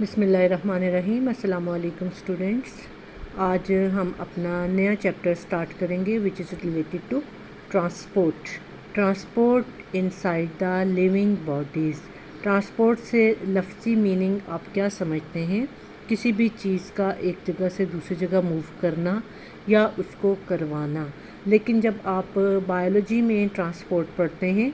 बिस्मिल्लाहिर्रहमानिर्रहीम। अस्सलाम वालेकुम स्टूडेंट्स। आज हम अपना नया चैप्टर स्टार्ट करेंगे which is related to transport inside the living bodies. Transport से लफ्ज़ी मीनिंग आप क्या समझते हैं? किसी भी चीज़ का एक जगह से दूसरी जगह मूव करना या उसको करवाना। लेकिन जब आप बायोलॉजी में ट्रांसपोर्ट पढ़ते हैं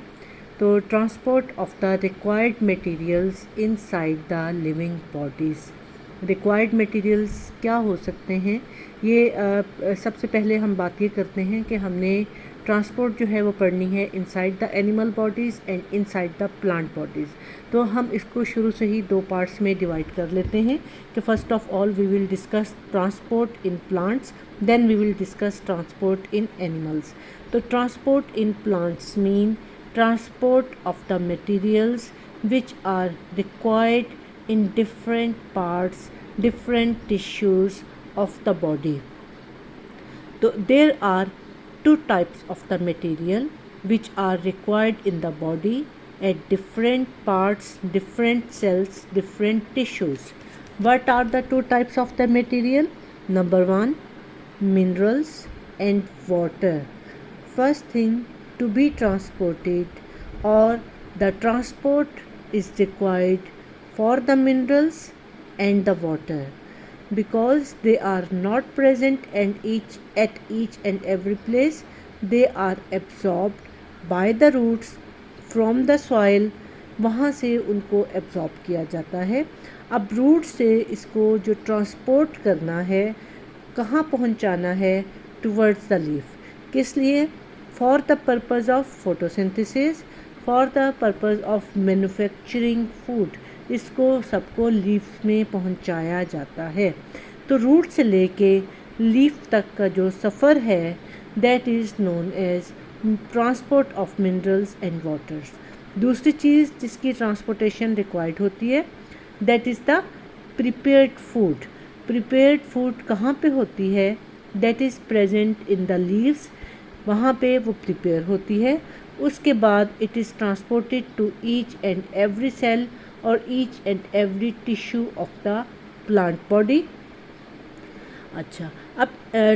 तो transport of the required materials inside the living bodies. Required materials क्या हो सकते हैं? ये सबसे पहले हम बात ये करते हैं कि हमने ट्रांसपोर्ट जो है वो पढ़नी है inside the animal bodies and inside the plant bodies. तो हम इसको शुरू से ही दो पार्ट्स में डिवाइड कर लेते हैं कि first of all we will discuss transport in plants, then we will discuss transport in animals. तो transport in plants mean transport of the materials which are required in different parts, different tissues of the body. So there are two types of the material which are required in the body at different parts, different cells, different tissues. What are the two types of the material? Number one, minerals and water. First thing, to be transported or the transport is required for the minerals and the water because they are not present and at each and every place. They are absorbed by the roots from the soil, वहाँ से उनको absorb किया जाता है। अब root से इसको जो ट्रांसपोर्ट करना है, कहाँ पहुँचाना है? Towards the leaf. किस लिए? For the purpose of photosynthesis, for the purpose of manufacturing food. इसको सबको लीफ में पहुंचाया जाता है। तो रूट से लेके लीफ तक का जो सफ़र है that is known as transport of minerals and waters. दूसरी चीज़ जिसकी ट्रांसपोर्टेशन रिक्वायर्ड होती है that is the prepared food. Prepared food कहाँ पे होती है? That is present in the leaves, वहाँ पे वो प्रिपेयर होती है। उसके बाद it is transported to each and every cell और each and every tissue of the plant body. अच्छा, अब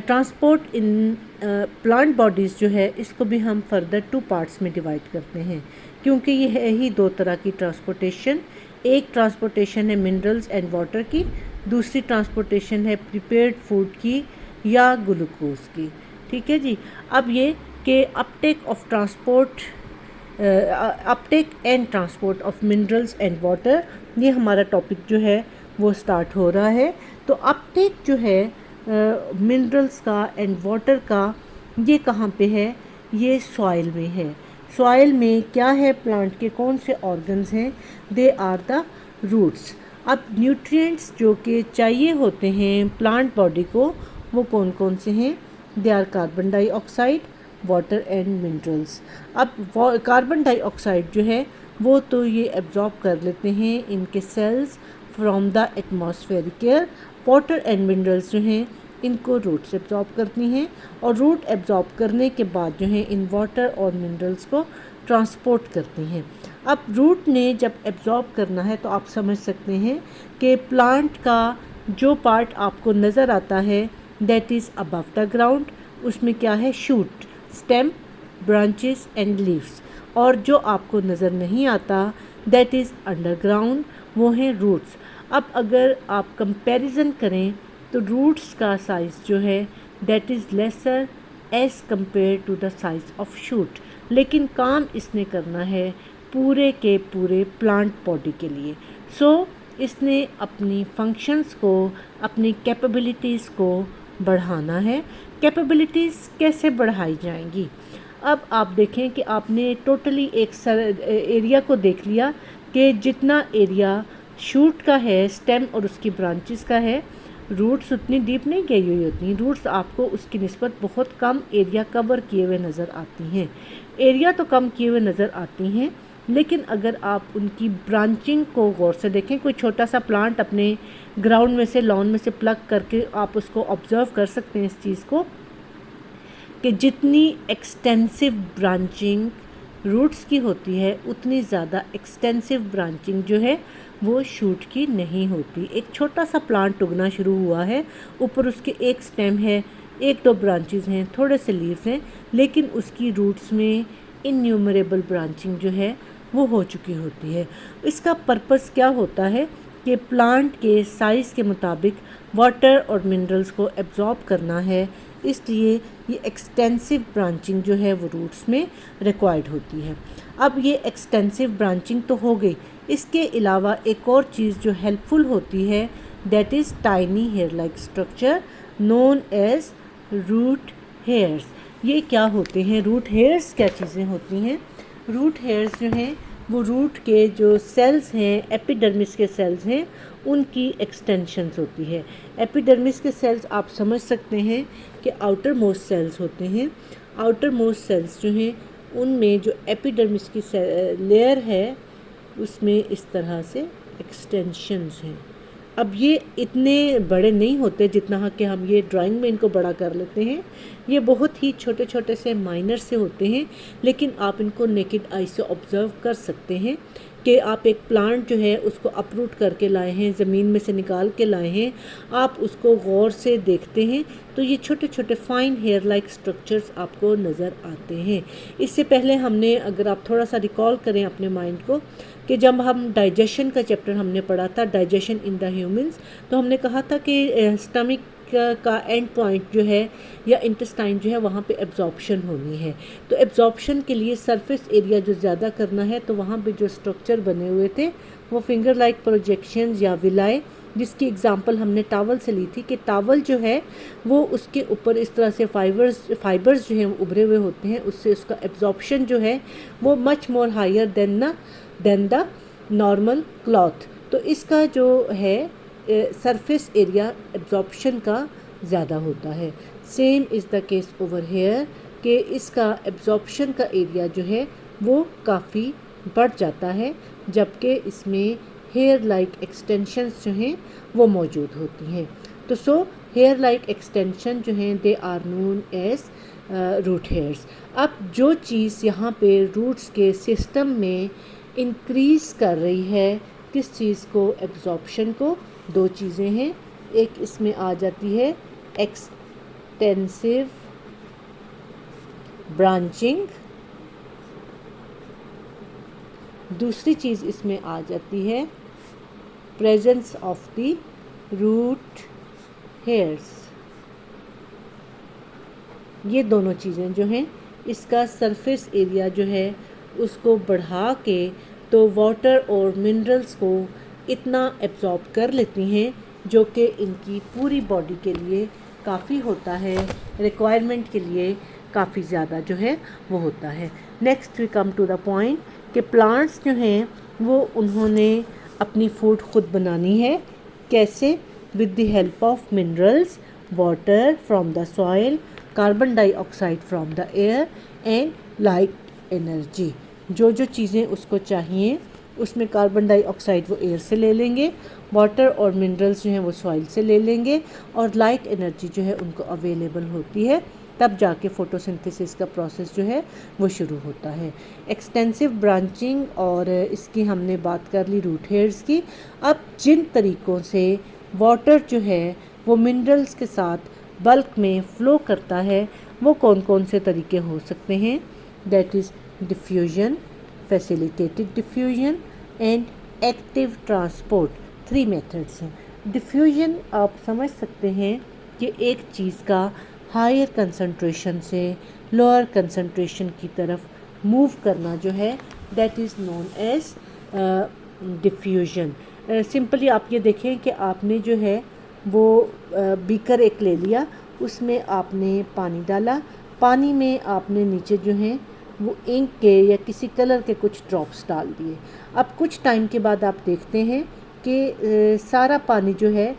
ट्रांसपोर्ट इन प्लांट बॉडीज़ जो है इसको भी हम फर्दर टू पार्ट्स में डिवाइड करते हैं क्योंकि ये है ही दो तरह की ट्रांसपोर्टेशन। एक ट्रांसपोर्टेशन है मिनरल्स एंड वाटर की, दूसरी ट्रांसपोर्टेशन है प्रिपेयर्ड फूड की या ग्लूकोज की। ठीक है जी। अब ये कि uptake of transport, Uptake and transport of minerals and water, ये हमारा टॉपिक जो है वो स्टार्ट हो रहा है। तो अपटेक जो है मिनरल्स का एंड वाटर का, ये कहाँ पे है? ये सॉइल में है। सॉइल में क्या है? प्लांट के कौन से ऑर्गन्स हैं? They are the roots. अब न्यूट्रिएंट्स जो कि चाहिए होते हैं प्लांट बॉडी को, वो कौन कौन से हैं? They are carbon dioxide, water and minerals. अब कार्बन डाइऑक्साइड जो है वो तो ये एब्जॉर्ब कर लेते हैं इनके cells from the atmospheric air. Water and minerals जो हैं इनको रूट्स एब्जॉर्ब करती हैं और रूट एब्जॉर्ब करने के बाद जो है इन वाटर और मिनरल्स को ट्रांसपोर्ट करती हैं। अब रूट ने जब एब्जॉर्ब करना है तो आप समझ सकते हैं कि प्लांट का जो पार्ट आपको नज़र आता है that is above the ground, उसमें क्या है? Shoot, stem, branches and leaves. और जो आपको नज़र नहीं आता दैट इज़ अंडरग्राउंड, वो हैं रूट्स। अब अगर आप कंपैरिजन करें तो रूट्स का साइज़ जो है that is lesser as compare to the size of shoot, लेकिन काम इसने करना है पूरे के पूरे प्लांट बॉडी के लिए। सो इसने अपनी फंक्शंस को, अपनी कैपेबिलिटीज़ को बढ़ाना है। कैपेबिलिटीज़ कैसे बढ़ाई जाएंगी? अब आप देखें कि आपने टोटली एक एरिया को देख लिया कि जितना एरिया शूट का है, स्टेम और उसकी ब्रांचेस का है, रूट्स उतनी डीप नहीं गई हुई होती। रूट्स आपको उसकी निस्बत बहुत कम एरिया कवर किए हुए नज़र आती हैं। एरिया तो कम किए हुए नज़र आती हैं, लेकिन अगर आप उनकी ब्रांचिंग को गौर से देखें, कोई छोटा सा प्लांट अपने ग्राउंड में से, लॉन में से प्लग करके आप उसको ऑब्ज़र्व कर सकते हैं इस चीज़ को कि जितनी एक्सटेंसिव ब्रांचिंग रूट्स की होती है उतनी ज़्यादा एक्सटेंसिव ब्रांचिंग जो है वो शूट की नहीं होती। एक छोटा सा प्लांट उगना शुरू हुआ है, ऊपर उसके एक स्टेम है, एक दो ब्रांचेस हैं, थोड़े से लीव्स हैं, लेकिन उसकी रूट्स में इन्यूमरेबल ब्रांचिंग जो है वो हो चुकी होती है। इसका पर्पस क्या होता है कि प्लांट के साइज़ के मुताबिक वाटर और मिनरल्स को एब्जॉर्ब करना है, इसलिए ये एक्सटेंसिव ब्रांचिंग जो है वो रूट्स में रिक्वायर्ड होती है। अब ये एक्सटेंसिव ब्रांचिंग तो हो गई, इसके अलावा एक और चीज़ जो हेल्पफुल होती है that is tiny hair like structure known as root hairs. ये क्या होते हैं? रूट हेयर्स क्या चीज़ें होती हैं? रूट हेयर्स जो हैं वो रूट के जो सेल्स हैं, एपिडर्मिस के सेल्स हैं, उनकी एक्सटेंशंस होती है। एपिडर्मिस के सेल्स आप समझ सकते हैं कि आउटर मोस्ट सेल्स होते हैं। आउटर मोस्ट सेल्स जो हैं उनमें जो एपिडर्मिस की लेयर है उसमें इस तरह से एक्सटेंशंस हैं। अब ये इतने बड़े नहीं होते जितना कि हम ये ड्राइंग में इनको बड़ा कर लेते हैं। ये बहुत ही छोटे छोटे से माइनर से होते हैं, लेकिन आप इनको नेकेड आई से ऑब्ज़र्व कर सकते हैं कि आप एक प्लांट जो है उसको अपरूट करके लाए हैं, ज़मीन में से निकाल के लाए हैं, आप उसको गौर से देखते हैं तो ये छोटे छोटे फाइन हेयर लाइक स्ट्रक्चर्स आपको नज़र आते हैं। इससे पहले हमने, अगर आप थोड़ा सा रिकॉल करें अपने माइंड को, कि जब हम डाइजेशन का चैप्टर हमने पढ़ा था, डाइजेशन इन द ह्यूमंस, तो हमने कहा था कि स्टमक का एंड पॉइंट जो है या इंटेस्टाइन जो है वहाँ पे एब्जॉर्प्शन होनी है। तो एब्जॉर्प्शन के लिए सरफेस एरिया जो ज़्यादा करना है, तो वहाँ पे जो स्ट्रक्चर बने हुए थे वो फिंगर लाइक प्रोजेक्शंस या विलाय, जिसकी एग्जांपल हमने टावल से ली थी कि टावल जो है वो उसके ऊपर इस तरह से फाइबर्स जो हैं वो उभरे हुए होते हैं, उससे उसका एब्जॉर्प्शन जो है वो much more higher than the normal cloth. तो इसका जो है सरफेस एरिया एब्जॉर्प्शन का ज़्यादा होता है। Same is the case over here कि इसका एब्जॉर्प्शन का एरिया जो है वो काफ़ी बढ़ जाता है, जबकि इसमें हेयर लाइक एक्सटेंशंस जो हैं वो मौजूद होती हैं। तो सो हेयर लाइक एक्सटेंशन जो हैं they are known as root hairs. अब जो चीज़ यहाँ पे रूट्स के सिस्टम में इंक्रीज़ कर रही है किस चीज़ को? एब्जॉर्प्शन को। दो चीज़ें हैं, एक इसमें आ जाती है एक्सटेंसिव ब्रांचिंग, दूसरी चीज़ इसमें आ जाती है presence of the root hairs. ये दोनों चीज़ें जो हैं इसका सरफेस एरिया जो है उसको बढ़ा के तो वाटर और मिनरल्स को इतना एब्जॉर्ब कर लेती हैं जो कि इनकी पूरी बॉडी के लिए काफ़ी होता है, रिक्वायरमेंट के लिए काफ़ी ज़्यादा जो है वो होता है। Next we come to the point कि प्लांट्स जो हैं वो उन्होंने अपनी फूड खुद बनानी है। कैसे? With the help of minerals, water from the soil, carbon dioxide from the air and light energy. जो जो चीज़ें उसको चाहिए उसमें कार्बन डाइऑक्साइड वो एयर से ले लेंगे, वाटर और मिनरल्स जो हैं वो सॉइल से ले लेंगे, और लाइट एनर्जी जो है उनको अवेलेबल होती है, तब जाके फोटोसिंथेसिस का प्रोसेस जो है वो शुरू होता है। एक्सटेंसिव ब्रांचिंग और इसकी हमने बात कर ली रूट हेयर्स की। अब जिन तरीक़ों से वाटर जो है वो मिनरल्स के साथ बल्क में फ़्लो करता है वो कौन कौन से तरीके हो सकते हैं? That is diffusion, facilitated diffusion and active transport. 3 methods हैं। डिफ्यूजन आप समझ सकते हैं कि एक चीज़ का हायर कंसंट्रेशन से लोअर कंसंट्रेशन की तरफ मूव करना जो है that is known as diffusion. Simply आप ये देखें कि आपने जो है वो बीकर एक ले लिया, उसमें आपने पानी डाला, पानी में आपने नीचे जो है वो इंक के या किसी कलर के कुछ ड्रॉप्स डाल दिए। अब कुछ टाइम के बाद आप देखते हैं कि सारा पानी जो है,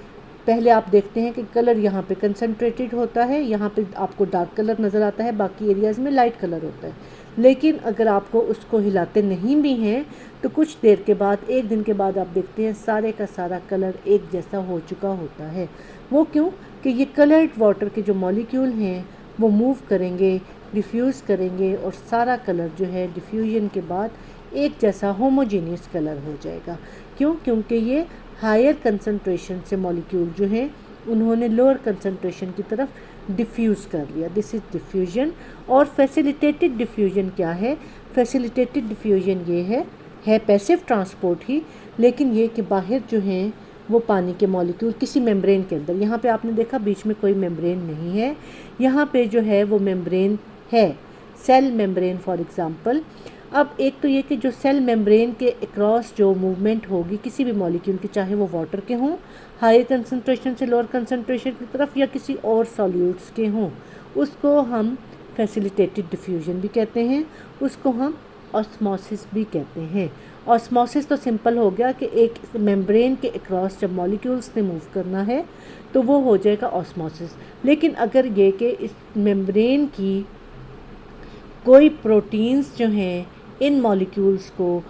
पहले आप देखते हैं कि कलर यहाँ पे कंसंट्रेटेड होता है, यहाँ पे आपको डार्क कलर नज़र आता है, बाकी एरियाज़ में लाइट कलर होता है। लेकिन अगर आपको उसको हिलाते नहीं भी हैं तो कुछ देर के बाद, एक दिन के बाद आप देखते हैं सारे का सारा कलर एक जैसा हो चुका होता है। वो क्यों? कि ये कलर्ड वाटर के जो मॉलिक्यूल हैं वो मूव करेंगे डिफ्यूज़ करेंगे और सारा कलर जो है डिफ्यूजन के बाद एक जैसा होमोजेनियस कलर हो जाएगा। क्यों? क्योंकि ये हायर कंसंट्रेशन से मॉलिक्यूल जो हैं उन्होंने लोअर कंसंट्रेशन की तरफ डिफ्यूज़ कर लिया। This is diffusion. और फैसिलिटेटेड डिफ्यूजन क्या है? फैसिलिटेटेड डिफ्यूजन ये है पैसिव ट्रांसपोर्ट ही, लेकिन ये कि बाहर जो हैं वो पानी के मॉलिक्यूल किसी मेम्ब्रेन के अंदर, यहाँ पे आपने देखा बीच में कोई मेम्ब्रेन नहीं है, यहाँ पे जो है वो मेम्ब्रेन है, सेल मेम्ब्रेन फॉर एग्जांपल। अब एक तो ये कि जो सेल मेम्ब्रेन के अक्रॉस जो मूवमेंट होगी किसी भी मॉलिक्यूल की, चाहे वो वाटर के हों हायर कंसंट्रेशन से लोअर कंसंट्रेशन की तरफ या किसी और सॉल्यूट्स के हों, उसको हम फैसिलिटेटेड डिफ्यूजन भी कहते हैं, उसको हम ऑस्मोसिस भी कहते हैं। ऑस्मोसिस तो सिंपल हो गया कि एक मेम्ब्रेन के अक्रॉस जब मॉलिक्यूल्स ने मूव करना है तो वो हो जाएगा ऑस्मोसिस। लेकिन अगर ये कि इस मेम्ब्रेन की कोई प्रोटीन्स जो हैं इन मॉलिक्यूल्स को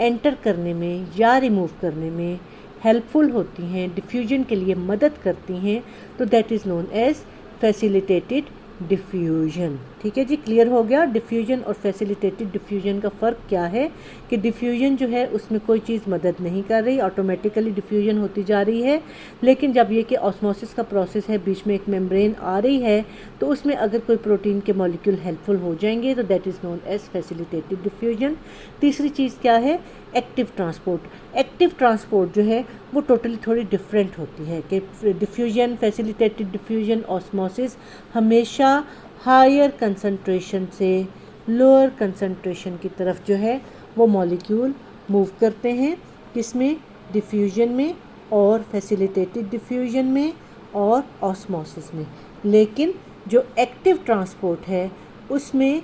एंटर करने में या रिमूव करने में हेल्पफुल होती हैं, डिफ्यूजन के लिए मदद करती हैं, तो that is known as facilitated diffusion. ठीक है जी, क्लियर हो गया। डिफ्यूजन और फैसिलिटेटेड डिफ्यूजन का फ़र्क क्या है कि डिफ्यूजन जो है उसमें कोई चीज़ मदद नहीं कर रही, ऑटोमेटिकली डिफ्यूजन होती जा रही है। लेकिन जब ये कि ऑस्मोसिस का प्रोसेस है, बीच में एक मेम्ब्रेन आ रही है, तो उसमें अगर कोई प्रोटीन के मॉलिक्यूल हेल्पफुल हो जाएंगे तो that is known as facilitated diffusion. तीसरी चीज़ क्या है? Active transport. एक्टिव ट्रांसपोर्ट जो है वो टोटली थोड़ी डिफरेंट होती है कि डिफ्यूजन, फैसिलिटेटेड डिफ्यूजन, ऑस्मोसिस हमेशा हायर कंसंट्रेशन से लोअर कंसंट्रेशन की तरफ जो है वो मॉलिक्यूल मूव करते हैं। किसमें? डिफ्यूजन में और फैसिलिटेटेड डिफ्यूजन में और ऑस्मोसिस में। लेकिन जो एक्टिव ट्रांसपोर्ट है उसमें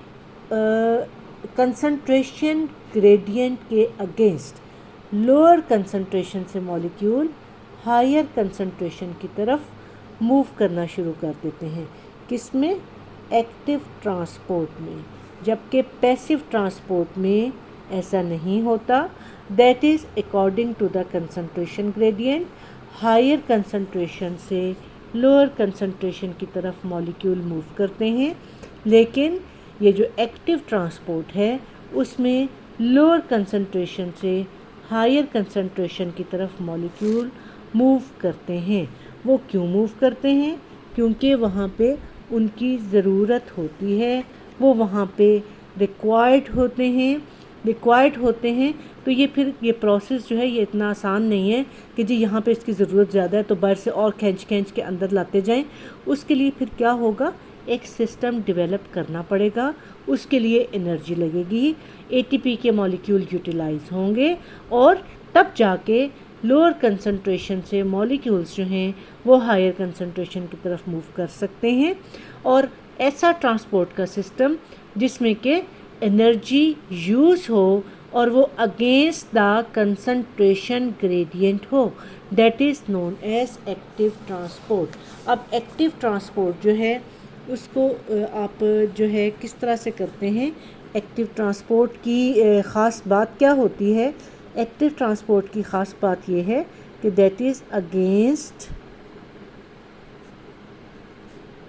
कंसंट्रेशन ग्रेडियंट के अगेंस्ट लोअर कंसंट्रेशन से मॉलिक्यूल हायर कंसंट्रेशन की तरफ मूव करना शुरू कर देते हैं। किसमें? एक्टिव ट्रांसपोर्ट में। जबकि पैसिव ट्रांसपोर्ट में ऐसा नहीं होता। That is according to the concentration gradient, higher concentration से लोअर कंसंट्रेशन की तरफ मॉलिक्यूल मूव करते हैं। लेकिन ये जो एक्टिव ट्रांसपोर्ट है उसमें लोअर कंसंट्रेशन से हायर कंसंट्रेशन की तरफ मॉलिक्यूल मूव करते हैं। वो क्यों मूव करते हैं? क्योंकि वहाँ पे उनकी ज़रूरत होती है, वो वहाँ पे रिक्वायर्ड होते हैं। तो ये फिर ये प्रोसेस जो है ये इतना आसान नहीं है कि जी यहाँ पे इसकी ज़रूरत ज़्यादा है तो बाहर से और खींच के अंदर लाते जाएं। उसके लिए फिर क्या होगा? एक सिस्टम डेवलप करना पड़ेगा, उसके लिए एनर्जी लगेगी, एटीपी के मॉलिक्यूल यूटिलाइज होंगे और तब जाके लोअर कंसंट्रेशन से मॉलिक्यूल्स जो हैं वो हायर कंसंट्रेशन की तरफ मूव कर सकते हैं। और ऐसा ट्रांसपोर्ट का सिस्टम जिसमें कि एनर्जी यूज़ हो और वो अगेंस्ट द कंसंट्रेशन ग्रेडियंट हो, that is known as active transport. अब एक्टिव ट्रांसपोर्ट जो है उसको आप जो है किस तरह से करते हैं? एक्टिव ट्रांसपोर्ट की ख़ास बात क्या होती है? एक्टिव ट्रांसपोर्ट की ख़ास बात यह है कि that is against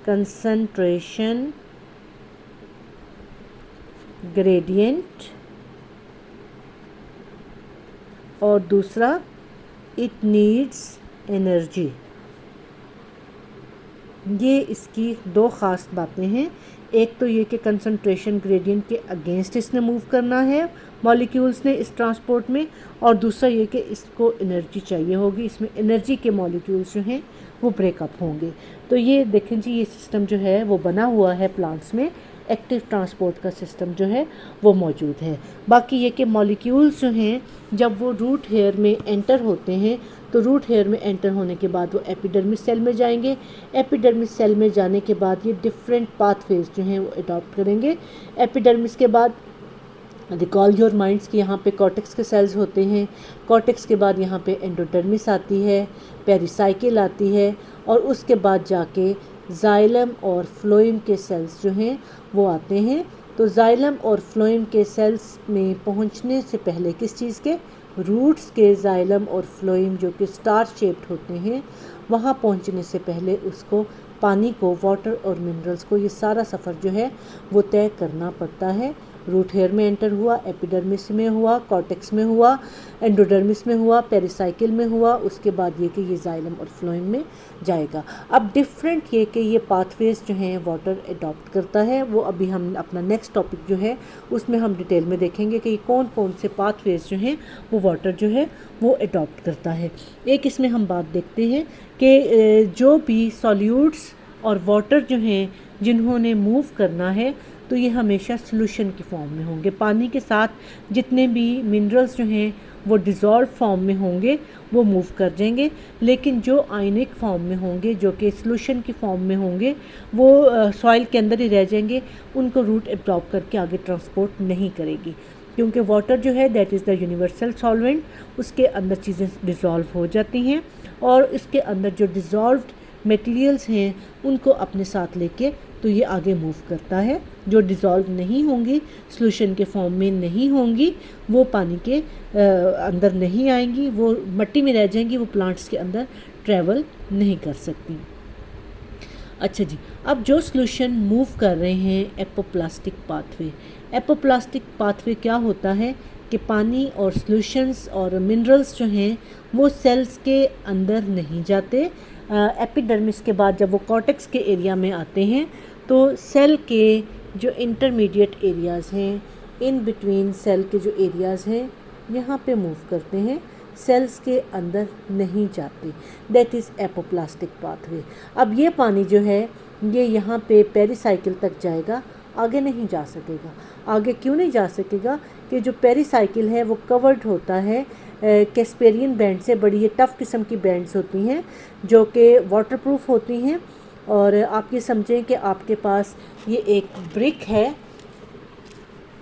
concentration gradient और दूसरा इट नीड्स एनर्जी। ये इसकी दो ख़ास बातें हैं। एक तो ये कि कंसंट्रेशन ग्रेडियंट के अगेंस्ट इसने मूव करना है मॉलिक्यूल्स ने इस ट्रांसपोर्ट में, और दूसरा ये कि इसको एनर्जी चाहिए होगी, इसमें एनर्जी के मॉलिक्यूल्स जो हैं वो ब्रेकअप होंगे। तो ये देखें जी, ये सिस्टम जो है वो बना हुआ है प्लांट्स में, एक्टिव ट्रांसपोर्ट का सिस्टम जो है वो मौजूद है। बाकी ये कि मॉलिक्यूल्स जो हैं जब वो रूट हेयर में एंटर होते हैं तो रूट हेयर में एंटर होने के बाद वो एपिडर्मिस सेल में जाएंगे। एपिडर्मिस सेल में जाने के बाद ये डिफरेंट पाथवेज जो हैं वो अडॉप्ट करेंगे। एपिडर्मिस के बाद रिकॉल योर माइंड्स कि यहाँ पे कॉर्टेक्स के सेल्स होते हैं। कॉर्टेक्स के बाद यहाँ पे एंडोडर्मिस आती है, पेरिसाइकिल आती है और उसके बाद जाके जाइलम और फ्लोएम के सेल्स जो हैं वो आते हैं। तो जाइलम और फ्लोएम के सेल्स में पहुँचने से पहले किस चीज़ के? रूट्स के जाइलम और फ्लोएम जो कि स्टार शेप्ड होते हैं, वहाँ पहुँचने से पहले उसको पानी को, वाटर और मिनरल्स को ये सारा सफ़र जो है वो तय करना पड़ता है। रूट हेयर में एंटर हुआ, एपिडर्मिस में हुआ, कॉर्टेक्स में हुआ, एंडोडर्मिस में हुआ, पेरिसाइकिल में हुआ, उसके बाद ये कि ये जाइलम और फ्लोएम में जाएगा। अब डिफरेंट ये कि ये पाथवेज जो हैं वाटर अडॉप्ट करता है, वो अभी हम अपना नेक्स्ट टॉपिक जो है उसमें हम डिटेल में देखेंगे कि कौन कौन से पाथवेज जो हैं वो वाटर जो है वो अडॉप्ट करता है। एक इसमें हम बात देखते हैं कि जो भी सॉल्यूट्स और वाटर जो हैं जिन्होंने मूव करना है तो ये हमेशा सॉल्यूशन की फॉर्म में होंगे। पानी के साथ जितने भी मिनरल्स जो हैं वो डिज़ोल्व फॉर्म में होंगे वो मूव कर जाएंगे, लेकिन जो आयनिक फॉर्म में होंगे, जो कि सॉल्यूशन की फॉर्म में होंगे, वो सॉइल के अंदर ही रह जाएंगे, उनको रूट एब्जॉर्ब करके आगे ट्रांसपोर्ट नहीं करेगी, क्योंकि वाटर जो है that is the universal solvent, उसके अंदर चीज़ें डिज़ोल्व हो जाती हैं और इसके अंदर जो डिज़ोल्व्ड मटेरियल्स हैं उनको अपने साथ लेके तो ये आगे मूव करता है। जो डिज़ोल्व नहीं होंगी, सॉल्यूशन के फॉर्म में नहीं होंगी, वो पानी के अंदर नहीं आएंगी, वो मिट्टी में रह जाएंगी, वो प्लांट्स के अंदर ट्रैवल नहीं कर सकती। अच्छा जी, अब जो सॉल्यूशन मूव कर रहे हैं एपोप्लास्टिक पाथवे। एपोप्लास्टिक पाथवे क्या होता है कि पानी और सॉल्यूशंस और मिनरल्स जो हैं वो सेल्स के अंदर नहीं जाते। एपिडर्मिस के बाद जब वो कॉर्टेक्स के एरिया में आते हैं तो सेल के जो इंटरमीडिएट एरियाज़ हैं, इन बिटवीन सेल के जो एरियाज़ हैं यहाँ पे मूव करते हैं, सेल्स के अंदर नहीं जाते, दैट इज़ एपोप्लास्टिक पाथवे। अब ये पानी जो है ये यहाँ पे पेरिसाइकिल तक जाएगा, आगे नहीं जा सकेगा। आगे क्यों नहीं जा सकेगा कि जो पेरिसाइकिल है वो कवर्ड होता है कैस्पेरियन बैंड से। बड़ी ये टफ़ किस्म की बैंड्स होती हैं जो कि वाटरप्रूफ होती हैं। और आप ये समझें कि आपके पास ये एक ब्रिक है,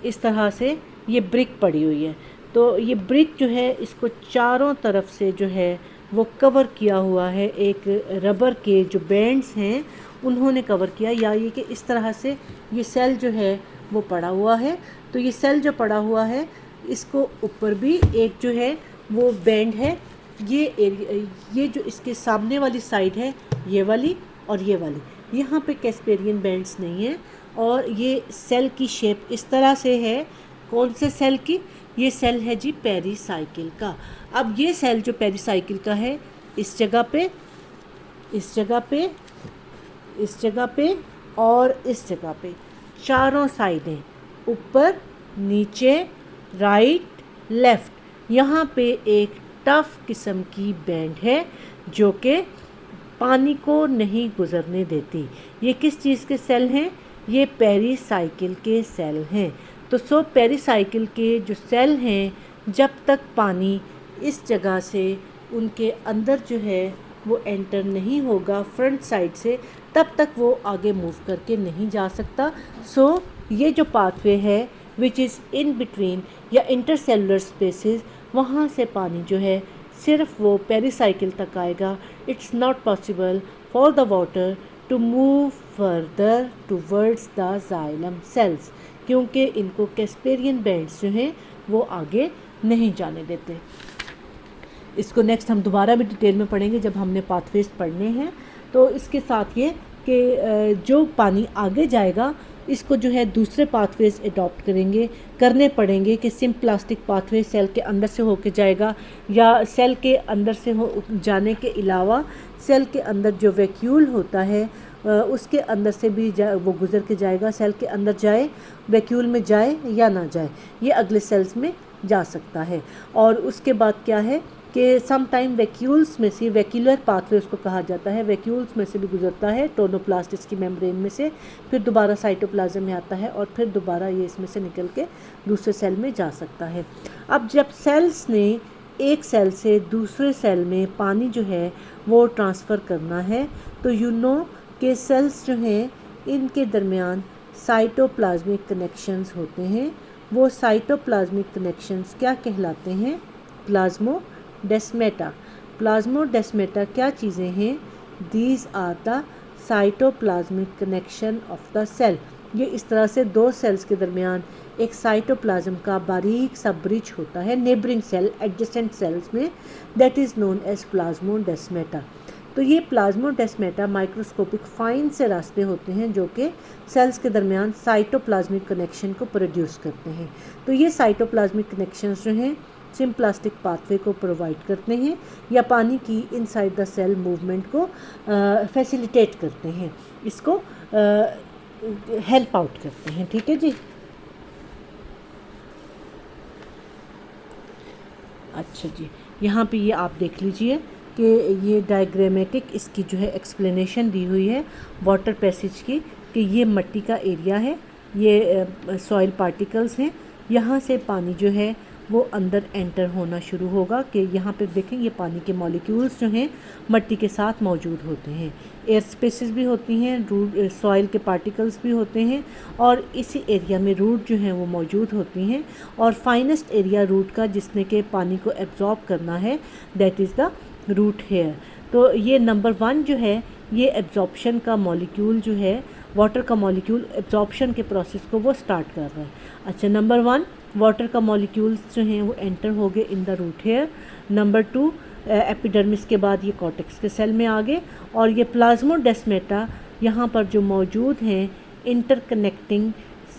इस तरह से ये ब्रिक पड़ी हुई है, तो ये ब्रिक जो है इसको चारों तरफ से जो है वो कवर किया हुआ है, एक रबर के जो बैंड्स हैं उन्होंने कवर किया, या ये कि इस तरह से ये सेल जो है वो पड़ा हुआ है। तो ये सेल जो पड़ा हुआ है इसको ऊपर भी एक जो है वो बैंड है, ये एरिया, ये जो इसके सामने वाली साइड है ये वाली और ये वाली, यहाँ पे कैस्पेरियन बैंड्स नहीं है और ये सेल की शेप इस तरह से है। कौन से सेल की? ये सेल है जी पेरिसाइकिल का। अब ये सेल जो पेरिसाइकिल का है इस जगह पे, इस जगह पे, इस जगह पे और इस जगह पे, चारों साइडें, ऊपर, नीचे, राइट, लेफ़्ट, यहाँ पे एक टफ़ किस्म की बैंड है जो कि पानी को नहीं गुज़रने देती। ये किस चीज़ के सेल हैं? ये पेरिसाइकिल के सेल हैं। तो पेरिसाइकिल के जो सेल हैं, जब तक पानी इस जगह से उनके अंदर जो है वो एंटर नहीं होगा फ्रंट साइड से, तब तक वो आगे मूव करके नहीं जा सकता। ये जो पाथवे है विच इज़ इन बिटवीन या इंटरसेलुलर स्पेसेस, वहाँ से पानी जो है सिर्फ वो पेरिसाइकिल तक आएगा। It's not possible for the water to move further towards the xylem cells, क्योंकि इनको कैस्पेरियन बैंड्स जो हैं वो आगे नहीं जाने देते। इसको नेक्स्ट हम दोबारा भी डिटेल में पढ़ेंगे जब हमने पाथवेज पढ़ने हैं। तो इसके साथ ये कि जो पानी आगे जाएगा इसको जो है दूसरे पाथवेज अडॉप्ट करने पड़ेंगे कि सिम्प्लास्टिक पाथवे सेल के अंदर से होके जाएगा, या सेल के अंदर से जाने के अलावा सेल के अंदर जो वैक्यूल होता है उसके अंदर से भी वो गुज़र के जाएगा। सेल के अंदर जाए, वैक्यूल में जाए या ना जाए, ये अगले सेल्स में जा सकता है। और उसके बाद क्या है कि सम टाइम वैक्यूल्स में से, वैक्यूलर पाथवे उसको कहा जाता है, वैक्यूल्स में से भी गुजरता है, टोनोप्लास्ट इसकी मेम्ब्रेन में से, फिर दोबारा साइटोप्लाज्म में आता है और फिर दोबारा ये इसमें से निकल के दूसरे सेल में जा सकता है। अब जब सेल्स ने एक सेल से दूसरे सेल में पानी जो है वो ट्रांसफ़र करना है, तो यू नो कि सेल्स जो हैं इनके दरमियान साइटोप्लाज्मिक कनेक्शंस होते हैं। वो साइटोप्लाज्मिक कनेक्शंस क्या कहलाते हैं? प्लाज्मोडेस्मेटा। प्लाज्मोडेस्मेटा क्या चीज़ें हैं? These are the cytoplasmic connection of the cell. ये इस तरह से दो सेल्स के दरमियान एक साइटोप्लाज्म का बारीक सा ब्रिज होता है नेबरिंग सेल, एडजेसेंट सेल्स में, that is known as plasmodesmata. तो ये प्लाज्मोडेस्माटा माइक्रोस्कोपिक फाइन से रास्ते होते हैं जो कि सेल्स के दरमियान साइटोप्लाज्मिक कनेक्शन को प्रोड्यूस करते हैं। तो ये साइटोप्लाज्मिक कनेक्शंस जो हैं सिम्प्लास्टिक पाथवे को प्रोवाइड करते हैं या पानी की इनसाइड द सेल मूवमेंट को फैसिलिटेट करते हैं, इसको हेल्प आउट करते हैं। ठीक है जी। अच्छा जी, यहाँ पे ये आप देख लीजिए कि ये डायग्रामेटिक इसकी जो है एक्सप्लेनेशन दी हुई है वाटर पैसेज की, कि ये मिट्टी का एरिया है, ये सॉइल पार्टिकल्स हैं, यहाँ से पानी जो है वो अंदर एंटर होना शुरू होगा। कि यहाँ पे देखें ये पानी के मॉलिक्यूल्स जो हैं मिट्टी के साथ मौजूद होते हैं, एयर स्पेसेस भी होती हैं, रूट सॉइल के पार्टिकल्स भी होते हैं, और इसी एरिया में रूट जो हैं वो मौजूद होती हैं। और फाइनेस्ट एरिया रूट का जिसने के पानी को एब्जॉर्ब करना है, that is the root hair. तो ये नंबर 1 जो है ये एब्जॉर्प्शन का मॉलिक्यूल जो है, वाटर का मॉलिक्यूल एब्जॉर्प्शन के प्रोसेस को वो स्टार्ट कर रहा है। अच्छा, नंबर 1 वाटर का मॉलिक्यूल्स जो हैं वो एंटर हो गए in the root hair. Number 2 epidermis के बाद ये कॉर्टेक्स के सेल में आ गए, और ये प्लाज्मोडेस्माटा यहाँ पर जो मौजूद हैं इंटरकनेक्टिंग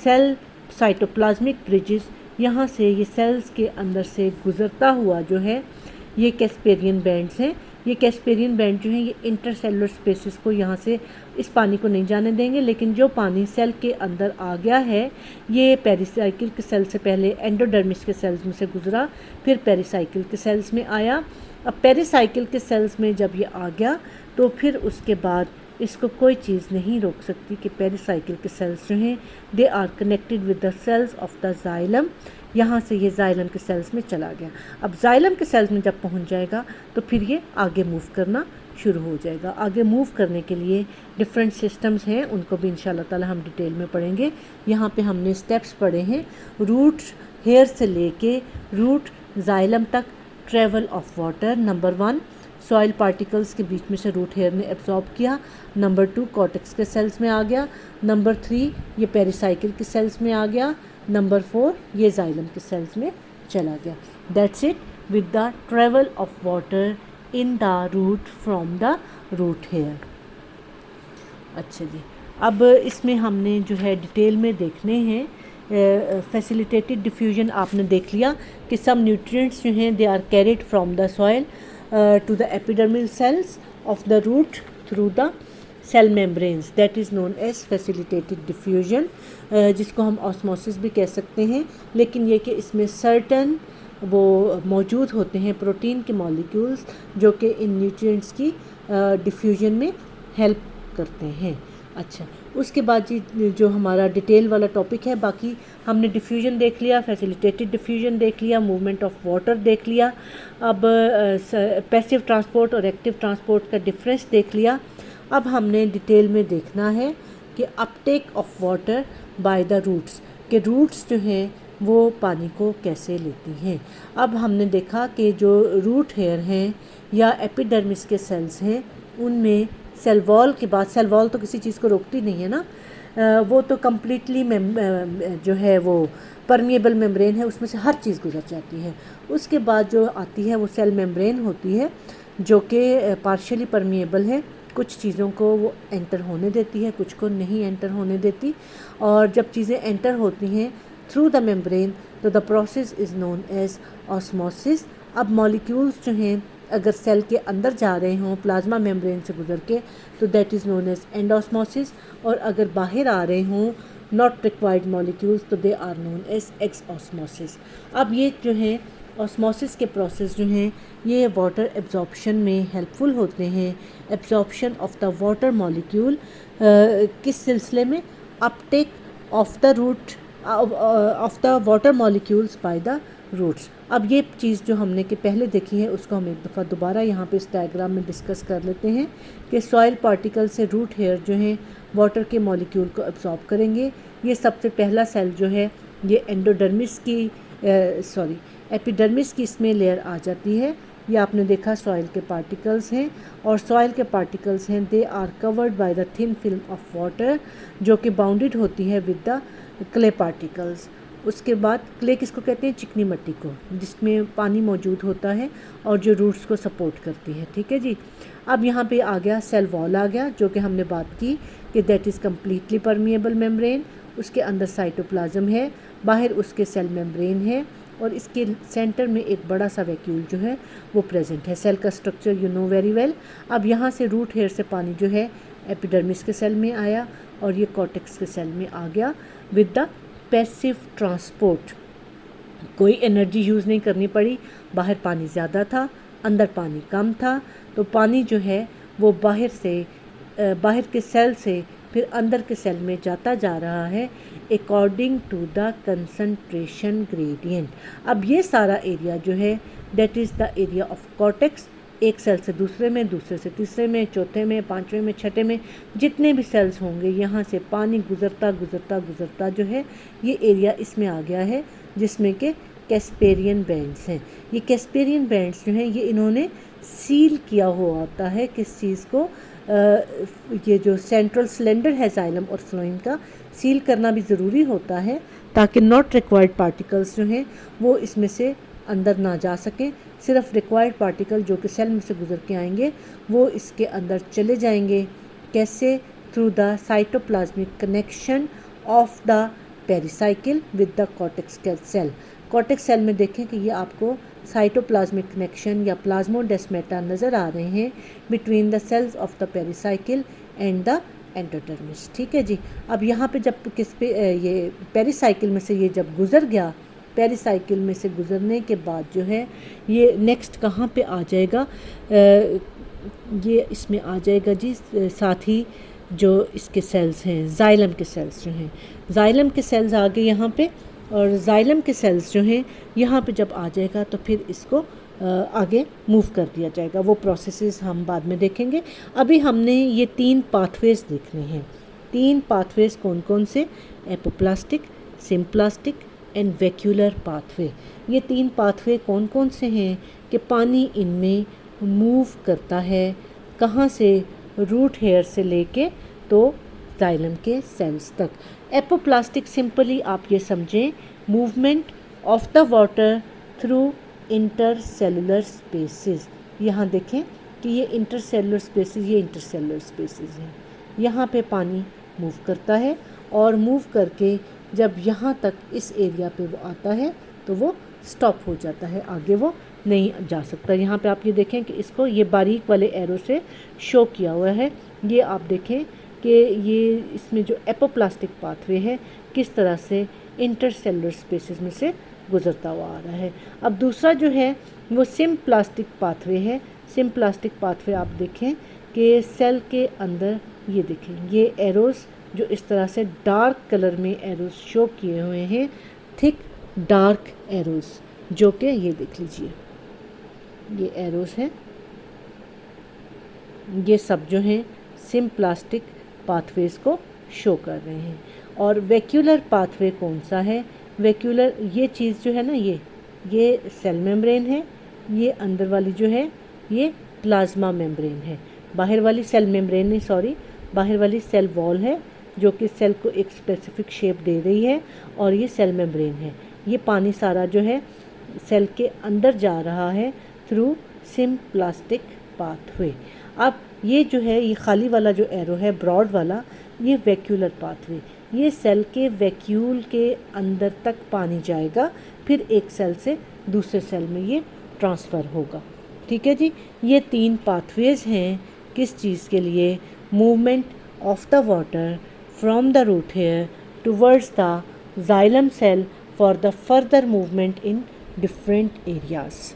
सेल साइटोप्लाज्मिक ब्रिजेस, यहाँ से ये सेल्स के अंदर से गुज़रता हुआ जो है ये कैस्पेरियन बैंड्स हैं। ये कैस्पेरियन बैंड जो हैं ये इंटरसेलुलर स्पेसेस को यहाँ से इस पानी को नहीं जाने देंगे, लेकिन जो पानी सेल के अंदर आ गया है ये पेरिसाइकिल के सेल से पहले एंडोडर्मिस के सेल्स में से गुजरा, फिर पेरिसाइकिल के सेल्स में आया। अब पेरिसाइकिल के सेल्स में जब ये आ गया तो फिर उसके बाद इसको कोई चीज़ नहीं रोक सकती कि पेरिसाइकिल के सेल्स जो हैं they are connected with the cells of the xylem. यहाँ से ये जाइलम के सेल्स में चला गया। अब जाइलम के सेल्स में जब पहुँच जाएगा तो फिर ये आगे मूव करना शुरू हो जाएगा। आगे मूव करने के लिए डिफरेंट सिस्टम्स हैं, उनको भी इंशाल्लाह ताला हम डिटेल में पढ़ेंगे। यहाँ पे हमने स्टेप्स पढ़े हैं, रूट हेयर से लेके रूट जाइलम तक travel of water. Number 1 soil particles के बीच में से रूट हेयर ने एब्जॉर्ब किया। नंबर 2 कॉर्टेक्स के सेल्स में आ गया। नंबर 3 ये पेरिसाइकिल के सेल्स में आ गया। नंबर 4 ये जाइलम के सेल्स में चला गया। That's it with the travel of water in the root from the root hair. अच्छा जी, अब इसमें हमने जो है डिटेल में देखने हैं फैसिलिटेटेड डिफ्यूजन। आपने देख लिया कि सब न्यूट्रिएंट्स जो हैं they are carried from the soil to the epidermal cells of the root through the cell membranes, that is known as facilitated diffusion, जिसको हम ऑस्मोसिस भी कह सकते हैं। लेकिन ये कि इसमें सर्टन वो मौजूद होते हैं प्रोटीन के मॉलिक्यूल्स जो कि इन न्यूट्रिएंट्स की डिफ्यूजन में हेल्प करते हैं। अच्छा, उसके बाद जी जो हमारा डिटेल वाला टॉपिक है, बाकी हमने डिफ्यूजन देख लिया, फैसिलिटेटेड डिफ्यूजन देख लिया, मूवमेंट ऑफ वाटर देख लिया। अब पैसिव ट्रांसपोर्ट और एक्टिव ट्रांसपोर्ट का डिफरेंस देख लिया। अब हमने डिटेल में देखना है कि uptake of water by the roots, के रूट्स जो हैं वो पानी को कैसे लेती हैं। अब हमने देखा कि जो रूट हेयर हैं या एपिडर्मिस के सेल्स हैं उनमें सेल वॉल के बाद, सेल वॉल तो किसी चीज़ को रोकती नहीं है ना, वो तो कम्प्लीटली जो है वो परमिएबल मेम्ब्रेन है, उसमें से हर चीज़ गुजर जाती है। उसके बाद जो आती है वो सेल मेम्ब्रेन होती है जो कि पार्शियली परमिएबल है, कुछ चीज़ों को वो एंटर होने देती है, कुछ को नहीं एंटर होने देती। और जब चीज़ें एंटर होती हैं थ्रू द मेम्ब्रेन तो the process is known as osmosis. अब मॉलिक्यूल्स जो हैं अगर सेल के अंदर जा रहे हों प्लाज्मा मेम्ब्रेन से गुजर के तो that is known as endosmosis, और अगर बाहर आ रहे हों नॉट रिक्वायर्ड मॉलिक्यूल्स तो दे आर नोन एज एक्सऑस्मोसिस। अब ये जो है ऑस्मोसिस के प्रोसेस जो हैं ये वाटर एब्जॉर्प्शन में हेल्पफुल होते हैं। Absorption of the water molecule किस सिलसिले में, uptake of the root of the water molecules by the roots. अब ये चीज़ जो हमने कि पहले देखी है उसको हम एक दफ़ा दोबारा यहाँ पे इस डायग्राम में डिस्कस कर लेते हैं कि सॉइल पार्टिकल से रूट हेयर जो हैं वाटर के मॉलिक्यूल को एब्जॉर्ब करेंगे। ये सबसे पहला सेल जो है ये एंडोडर्मिस की एपिडर्मिस की इसमें लेयर आ जाती है। ये आपने देखा सॉइल के पार्टिकल्स हैं, और सॉइल के पार्टिकल्स हैं they are covered by the thin film of water जो कि बाउंडेड होती है विद द क्ले पार्टिकल्स। उसके बाद क्ले किसको कहते हैं, चिकनी मिट्टी को, जिसमें पानी मौजूद होता है और जो रूट्स को सपोर्ट करती है। ठीक है जी। अब यहाँ पे आ गया सेल वॉल आ गया, जो कि हमने बात की कि that is completely permeable membrane. उसके अंदर साइटोप्लाज्म है, बाहर उसके सेल मेम्ब्रेन है और इसके सेंटर में एक बड़ा सा वैक्यूल जो है वो प्रेजेंट है। सेल का structure you know very well. अब यहाँ से रूट हेयर से पानी जो है एपिडर्मिस के सेल में आया और ये कॉर्टेक्स के सेल में आ गया विद द पैसिव ट्रांसपोर्ट। कोई एनर्जी यूज़ नहीं करनी पड़ी, बाहर पानी ज़्यादा था, अंदर पानी कम था, तो पानी जो है वो बाहर के सेल से फिर अंदर के सेल में जाता जा रहा है according to the concentration gradient. अब ये सारा एरिया जो है that is the area of cortex. एक सेल से दूसरे में, दूसरे से तीसरे में, चौथे में, पांचवें में, छठे में, जितने भी सेल्स होंगे यहाँ से पानी गुजरता गुजरता गुजरता जो है ये एरिया इसमें आ गया है, जिसमें के कैस्पेरियन बैंड्स हैं। ये कैस्पेरियन बैंड्स जो हैं ये इन्होंने सील किया हुआ होता है किस चीज़ को, ये जो सेंट्रल सिलेंडर है जाइलम और फ्लोएम का, सील करना भी ज़रूरी होता है ताकि नॉट रिक्वायर्ड पार्टिकल्स जो हैं वो इसमें से अंदर ना जा सकें। सिर्फ रिक्वायर्ड पार्टिकल जो कि सेल में से गुजर के आएंगे वो इसके अंदर चले जाएंगे। कैसे? Through the cytoplasmic connection of the pericycle with the cortex cell. Cortex cell में देखें कि ये आपको साइटोप्लाज्मिक कनेक्शन या प्लाज्मोडेस्मेटा नज़र आ रहे हैं between the cells of the pericycle and the endodermis. ठीक है जी। अब यहाँ पे जब ये पेरिसाइकिल में से ये जब गुजर गया, पेरिसाइकिल में से गुजरने के बाद जो है ये नेक्स्ट कहाँ पे आ जाएगा, ये इसमें आ जाएगा जी, साथ ही जो इसके सेल्स हैं जाइलम के सेल्स जो हैं, जाइलम के सेल्स आ गए यहाँ पे, और जाइलम के सेल्स जो हैं यहाँ पे जब आ जाएगा तो फिर इसको आगे मूव कर दिया जाएगा। वो प्रोसेसेस हम बाद में देखेंगे। अभी हमने ये 3 पाथवेज देखने हैं। 3 पाथवेज कौन कौन से? Apoplastic, symplastic and vacuolar pathway. ये 3 पाथवे कौन कौन से हैं कि पानी इनमें मूव करता है, कहाँ से? रूट हेयर से लेके तो जाइलम के सेल्स तक। एपोप्लास्टिक सिंपली आप ये समझें, movement of the water through intercellular spaces. यहाँ देखें कि ये इंटरसेलुलर स्पेसेस, ये इंटरसेलुलर स्पेसेस हैं, यहाँ पे पानी मूव करता है और मूव करके जब यहाँ तक इस एरिया पे वो आता है तो वो स्टॉप हो जाता है, आगे वो नहीं जा सकता। यहाँ पे आप ये देखें कि इसको ये बारीक वाले एरो से शो किया हुआ है। ये आप देखें कि ये इसमें जो एपोप्लास्टिक पाथवे है किस तरह से इंटरसेलुलर स्पेसेस में से गुजरता हुआ आ रहा है। अब दूसरा जो है वो सिम्प्लास्टिक पाथवे है। सिम्प्लास्टिक पाथवे आप देखें कि सेल के अंदर ये देखें, ये एरोस जो इस तरह से डार्क कलर में एरोस शो किए हुए हैं, थिक डार्क एरोस, जो कि ये देख लीजिए ये एरोस हैं, ये सब जो हैं सिम्प्लास्टिक पाथवेज को शो कर रहे हैं। और वैक्यूलर पाथवे कौन सा है? वैक्यूलर ये चीज़ जो है ना, ये सेल मेम्ब्रेन है, ये अंदर वाली जो है ये प्लाज्मा मेम्ब्रेन है, बाहर वाली सेल मेम्ब्रेन नहीं, सॉरी, बाहर वाली सेल वॉल है जो कि सेल को एक स्पेसिफिक शेप दे रही है, और ये सेल मेम्ब्रेन है। ये पानी सारा जो है सेल के अंदर जा रहा है थ्रू सिम्प्लास्टिक पाथवे। अब ये जो है ये खाली वाला जो एरो है ब्रॉड वाला, ये वैक्यूलर पाथवे, ये सेल के वैक्यूल के अंदर तक पानी जाएगा, फिर एक सेल से दूसरे सेल में ये ट्रांसफ़र होगा। ठीक है जी। ये 3 पाथवेज हैं किस चीज़ के लिए? Movement of the water from the root hair towards the xylem cell for the further movement in different areas.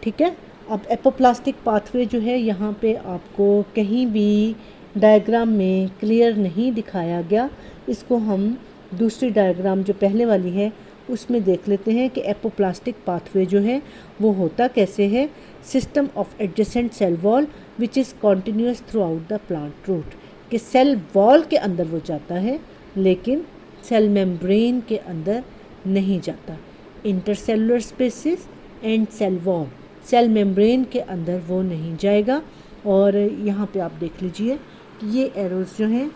ठीक है। अब एपोप्लास्टिक पाथवे जो है यहाँ पे आपको कहीं भी डायग्राम में क्लियर नहीं दिखाया गया। इसको हम दूसरी डायग्राम जो पहले वाली है उसमें देख लेते हैं कि एपोप्लास्टिक पाथवे जो है वो होता कैसे है। System of adjacent cell wall which is continuous throughout the plant root, कि सेल वॉल के अंदर वो जाता है लेकिन सेल मेम्ब्रेन के अंदर नहीं जाता। Intercellular spaces and cell wall, cell membrane के अंदर वो नहीं जाएगा। और यहाँ पे आप देख लीजिए कि ये एरोस जो हैं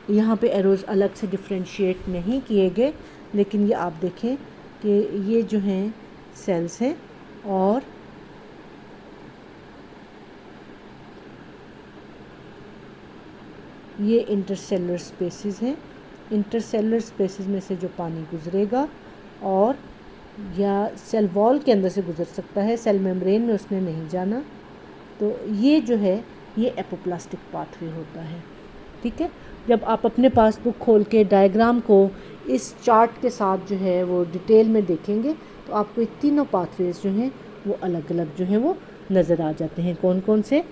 यहाँ पे एरोज़ अलग से डिफ्रेंशिएट नहीं किए गए, लेकिन ये आप देखें कि ये जो हैं सेल्स हैं और ये इंटरसेलुलर स्पेसेस हैं। इंटरसेलुलर स्पेसेस में से जो पानी गुजरेगा और या सेल वॉल के अंदर से गुजर सकता है, सेल मेम्ब्रेन में उसने नहीं जाना, तो ये जो है ये एपोप्लास्टिक पाथवे होता है। ठीक है, जब आप अपने पास बुक खोल के डायग्राम को इस चार्ट के साथ जो है वो डिटेल में देखेंगे तो आपको ये तीनों पाथवेज जो हैं वो अलग अलग जो हैं वो नज़र आ जाते हैं। कौन कौन से?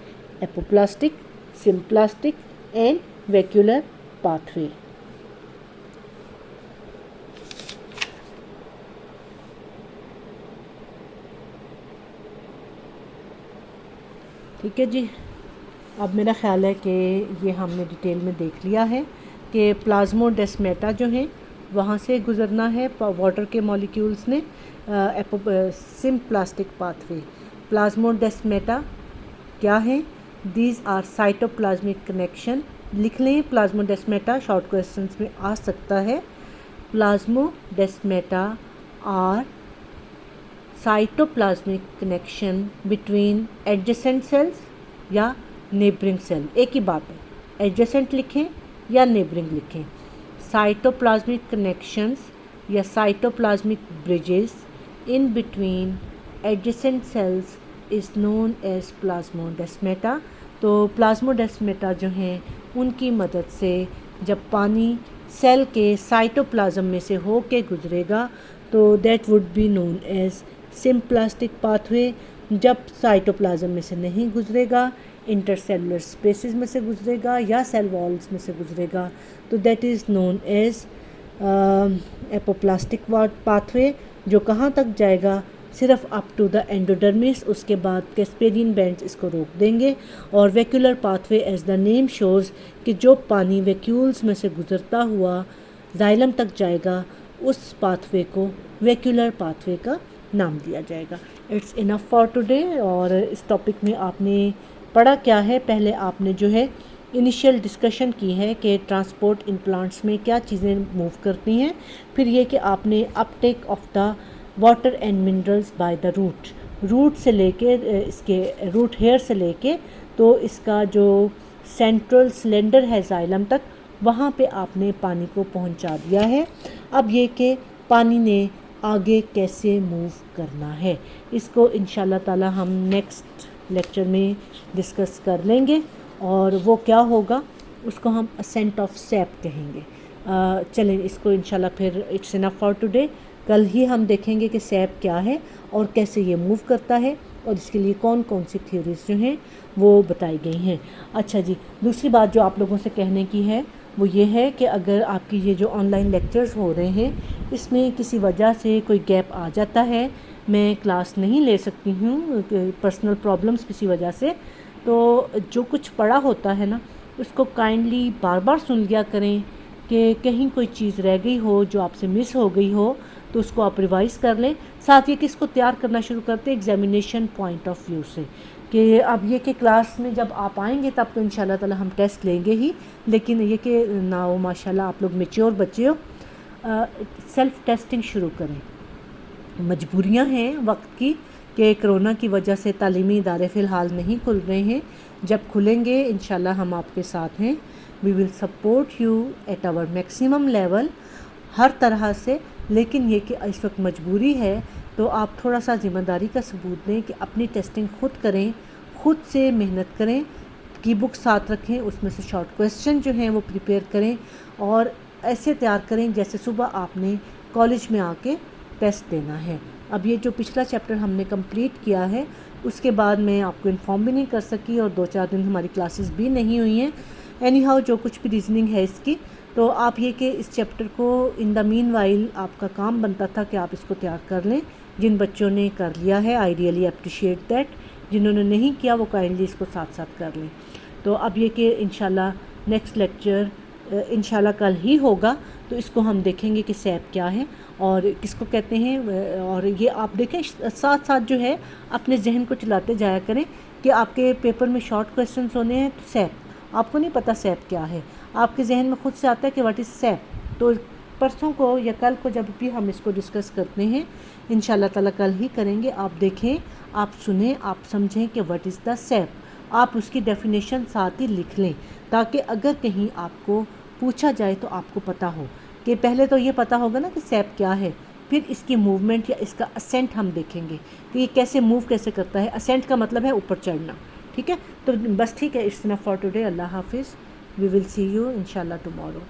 Apoplastic, symplastic and vacuolar pathway. ठीक है जी, अब मेरा ख़्याल है कि ये हमने डिटेल में देख लिया है कि प्लाज्मोडेस्माटा जो है वहाँ से गुज़रना है वाटर के मॉलिक्यूल्स ने सिम्प्लास्टिक पाथवे। प्लाज्मोडेस्माटा क्या है? These are cytoplasmic connection. लिख लें प्लाज्मोडेस्माटा, शॉर्ट क्वेश्चंस में आ सकता है। Plasmodesmata are cytoplasmic connection between adjacent cells या नेबरिंग सेल, एक ही बात है, एडजेसेंट लिखें या नेबरिंग लिखें। साइटोप्लाज्मिक कनेक्शंस या cytoplasmic bridges in between adjacent cells is known as plasmodesmata. तो प्लाज्मोडेस्माटा जो हैं उनकी मदद से जब पानी सेल के साइटोप्लाज्म में से हो के गुजरेगा तो that would be known as symplastic pathway. जब साइटोप्लाज्म में से नहीं गुजरेगा, इंटरसेलुलर स्पेसेस में से गुजरेगा या सेल वॉल्स में से गुजरेगा तो that is known as apoplastic pathway. जो कहाँ तक जाएगा? सिर्फ अप टू द एंडोडर्मिस, उसके बाद कैस्पेरियन बैंड्स इसको रोक देंगे। और vacuolar pathway as the name shows कि जो पानी वैक्यूल्स में से गुजरता हुआ जाइलम तक जाएगा उस पाथवे को वैक्यूलर पाथवे का नाम दिया जाएगा। It's enough for today. और इस टॉपिक में आपने पढ़ा क्या है? पहले आपने जो है इनिशियल डिस्कशन की है कि ट्रांसपोर्ट इन प्लांट्स में क्या चीज़ें मूव करती हैं। फिर ये कि आपने uptake of the water and minerals by the root से लेके इसके रूट हेयर से लेके तो इसका जो सेंट्रल सिलेंडर है जाइलम तक, वहाँ पे आपने पानी को पहुँचा दिया है। अब ये कि पानी ने आगे कैसे मूव करना है, इसको इंशाल्लाह ताला हम नेक्स्ट लेक्चर में डिस्कस कर लेंगे। और वो क्या होगा उसको हम असेंट ऑफ सैप कहेंगे। चलें इसको इंशाल्लाह फिर इट्स इनफ फॉर टुडे। कल ही हम देखेंगे कि सैप क्या है और कैसे ये मूव करता है और इसके लिए कौन कौन सी थ्योरीज जो हैं वो बताई गई हैं। अच्छा जी, दूसरी बात जो आप लोगों से कहने की है वो ये है कि अगर आपकी ये जो ऑनलाइन लेक्चर्स हो रहे हैं इसमें किसी वजह से कोई गैप आ जाता है, मैं क्लास नहीं ले सकती हूँ पर्सनल प्रॉब्लम्स किसी वजह से, तो जो कुछ पढ़ा होता है ना उसको काइंडली बार बार सुन लिया करें कि कहीं कोई चीज़ रह गई हो जो आपसे मिस हो गई हो तो उसको आप रिवाइज़ कर लें। साथ ही कि इसको तैयार करना शुरू करते एग्जामिनेशन पॉइंट ऑफ व्यू से कि अब ये कि क्लास में जब आप आएंगे तब तो इंशाल्लाह ताला हम टेस्ट लेंगे ही, लेकिन ये कि ना हो माशाल्लाह आप लोग मैच्योर बच्चे हो, सेल्फ़ टेस्टिंग शुरू करें। मजबूरियां हैं वक्त की कि कोरोना की वजह से तालीमी इदारे फ़िलहाल नहीं खुल रहे हैं, जब खुलेंगे इंशाल्लाह हम आपके साथ हैं। We will support you at our maximum level हर तरह से, लेकिन ये कि इस वक्त मजबूरी है तो आप थोड़ा सा ज़िम्मेदारी का सबूत दें कि अपनी टेस्टिंग ख़ुद करें, ख़ुद से मेहनत करें, की बुक साथ रखें, उसमें से शॉर्ट क्वेश्चन जो हैं वो प्रिपेयर करें और ऐसे तैयार करें जैसे सुबह आपने कॉलेज में आके टेस्ट देना है। अब ये जो पिछला चैप्टर हमने कंप्लीट किया है उसके बाद मैं आपको इन्फॉर्म भी नहीं कर सकी और 2-4 दिन हमारी क्लासेस भी नहीं हुई हैं। एनी हाउ जो कुछ भी रीजनिंग है इसकी, तो आप ये कि इस चैप्टर को इन द मीन वाइल आपका काम बनता था कि आप इसको तैयार कर लें। जिन बच्चों ने कर लिया है आई रियली अप्रिशिएट दैट, जिन्होंने नहीं किया वो काइंडली इसको साथ साथ कर लें। तो अब ये कि इंशाल्लाह नेक्स्ट लेक्चर इंशाल्लाह कल ही होगा, तो इसको हम देखेंगे कि सैप क्या है और किसको कहते हैं। और ये आप देखें साथ साथ जो है अपने जहन को चलाते जाया करें कि आपके पेपर में शॉर्ट क्वेश्चंस होने हैं तो सैप, आपको नहीं पता सैप क्या है, आपके जहन में खुद से आता है कि व्हाट इज़ सैप। तो परसों को या कल को जब भी हम इसको डिस्कस करते हैं, इंशाल्लाह ताला कल ही करेंगे, आप देखें, आप सुने, आप समझें कि व्हाट इज़ द सैप। आप उसकी डेफिनेशन साथ ही लिख लें ताकि अगर कहीं आपको पूछा जाए तो आपको पता हो कि पहले तो ये पता होगा ना कि सैप क्या है, फिर इसकी मूवमेंट या इसका असेंट हम देखेंगे कि ये कैसे मूव कैसे करता है। असेंट का मतलब है ऊपर चढ़ना। ठीक है, तो बस ठीक है, इट्स इनफ फॉर टुडे। अल्लाह हाफिज़। वी विल सी यू इंशाल्लाह टुमारो।